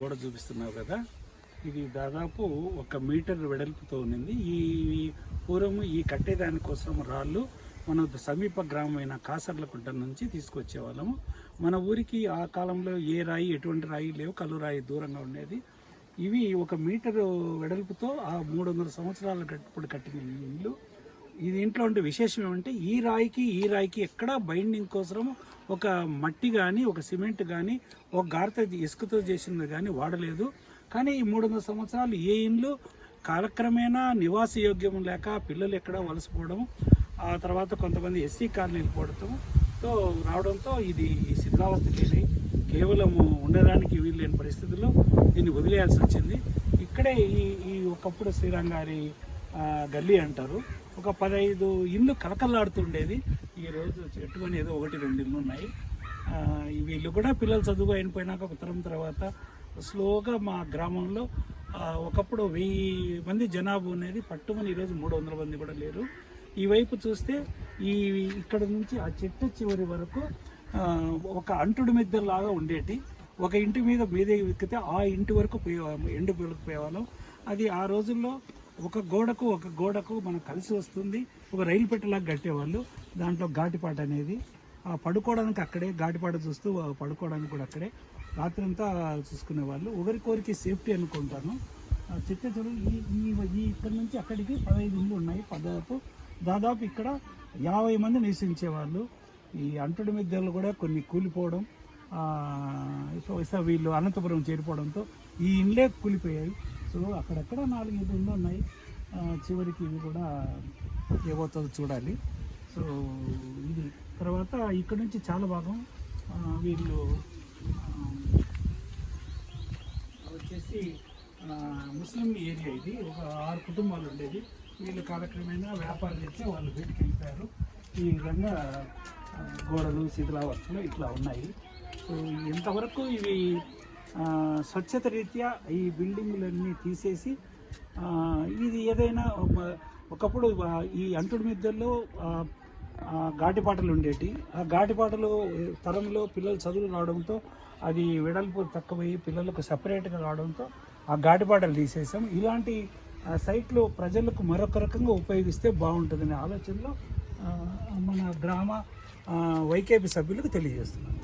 గోడ చూపిస్తున్నావు కదా, ఇది దాదాపు 1 మీటర్ వెడల్పుతో ఉన్నింది. ఈ పూర్వం ఈ కట్టేదానికోసం రాళ్ళు మన సమీప గ్రామమైన కాసర్లకుంట నుంచి తీసుకొచ్చేవాళ్ళము. మన ఊరికి ఆ కాలంలో ఏ రాయి ఎటువంటి రాయి లేవు, కల్లు రాయి దూరంగా ఉండేది. ఇవి 1 మీటరు వెడల్పుతో ఆ 300 సంవత్సరాల ఇప్పుడు కట్టిన ఇల్లు. ఇది ఇంట్లో ఉండే విశేషం ఏమంటే ఈ రాయికి ఎక్కడ బైండింగ్ కోసం ఒక మట్టి కానీ ఒక సిమెంట్ కానీ ఒక గారత ఇసుకతో చేసింది కానీ వాడలేదు. కానీ ఈ 300 సంవత్సరాలు ఏ ఇండ్లు కాలక్రమేణా నివాస యోగ్యం లేక పిల్లలు ఎక్కడ వలసపోవడం, ఆ తర్వాత కొంతమంది ఎస్సీ కాలనీలు పోవడంతో రావడంతో ఇది శిథిలావస్థకి కేవలం ఉండడానికి వీలు లేని పరిస్థితుల్లో దీన్ని వదిలేయాల్సి వచ్చింది. ఇక్కడే ఈ ఒకప్పుడు శ్రీరంగారి గల్లీ అంటారు. ఒక 15 ఇళ్ళు కలకల్లాడుతుండేది. ఈరోజు చెట్టుకొని ఏదో 1-2 ఇళ్ళు ఉన్నాయి. వీళ్ళు కూడా పిల్లలు చదువు అయిపోయినాక ఒక తరం తర్వాత స్లోగా మా గ్రామంలో ఒకప్పుడు 1000 మంది జనాభా అనేది పట్టుమని ఈరోజు 300 మంది కూడా లేరు. ఈ వైపు చూస్తే ఇక్కడ నుంచి ఆ చెట్టు చివరి వరకు ఒక అంటుడు మిద్దెలాగా ఉండేటి. ఒక ఇంటి మీద ఎక్కితే ఆ ఇంటి వరకు ఎండు పోయేవాళ్ళం. అది ఆ రోజుల్లో ఒక గోడకు మనకు కలిసి వస్తుంది. ఒక రైలు పెట్టెలాగా కట్టేవాళ్ళు. దాంట్లో ఘాటిపాట అనేది పడుకోవడానికి అక్కడే, ఘాటిపాట చూస్తూ పడుకోవడానికి కూడా అక్కడే, రాత్రి అంతా చూసుకునేవాళ్ళు. ఒకరికొరికి సేఫ్టీ అనుకుంటాను. చెట్టు చూడు, ఇక్కడ నుంచి అక్కడికి 15 ఇళ్ళు ఉన్నాయి. దాదాపు ఇక్కడ 50 మంది నివసించేవాళ్ళు. ఈ అంటుడి మిద్దెలు కూడా కొన్ని కూలిపోవడం, వీళ్ళు అనంతపురం చేరిపోవడంతో ఈ ఇండ్లే కూలిపోయాయి. సో అక్కడక్కడ 4-5 ఇళ్ళు ఉన్నాయి. చివరికి ఇవి కూడా ఏమవుతుందో చూడాలి. సో ఇది తర్వాత ఇక్కడ నుంచి చాలా భాగం వీళ్ళు వచ్చేసి ముస్లిం ఏరియా. ఇది ఒక 6 కుటుంబాలు ఉండేది. వీళ్ళు కాలక్రమేణా వ్యాపారం చేసి వాళ్ళు బయటికి వెళ్ళిపోయారు. ఈ విధంగా గోడలు శిథిలావస్థలు ఇట్లా ఉన్నాయి. సో ఇంతవరకు ఇవి స్వచ్ఛత రీత్యా ఈ బిల్డింగ్లన్నీ తీసేసి ఇది ఏదైనా ఒకప్పుడు ఈ అంటుడి మిద్దెల్లో ఘాటిపాటలు ఉండేటి. ఆ ఘాటిపాటలు తరంలో పిల్లలు చదువులు రావడంతో అది వెడల్పు తక్కువయ్యి పిల్లలకు సపరేట్గా రావడంతో ఆ ఘాటిపాటలు తీసేసాం. ఇలాంటి సైట్లు ప్రజలకు మరొక రకంగా ఉపయోగిస్తే బాగుంటుందనే ఆలోచనలో మన గ్రామ వైకేపీ సభ్యులకు తెలియజేస్తున్నాను.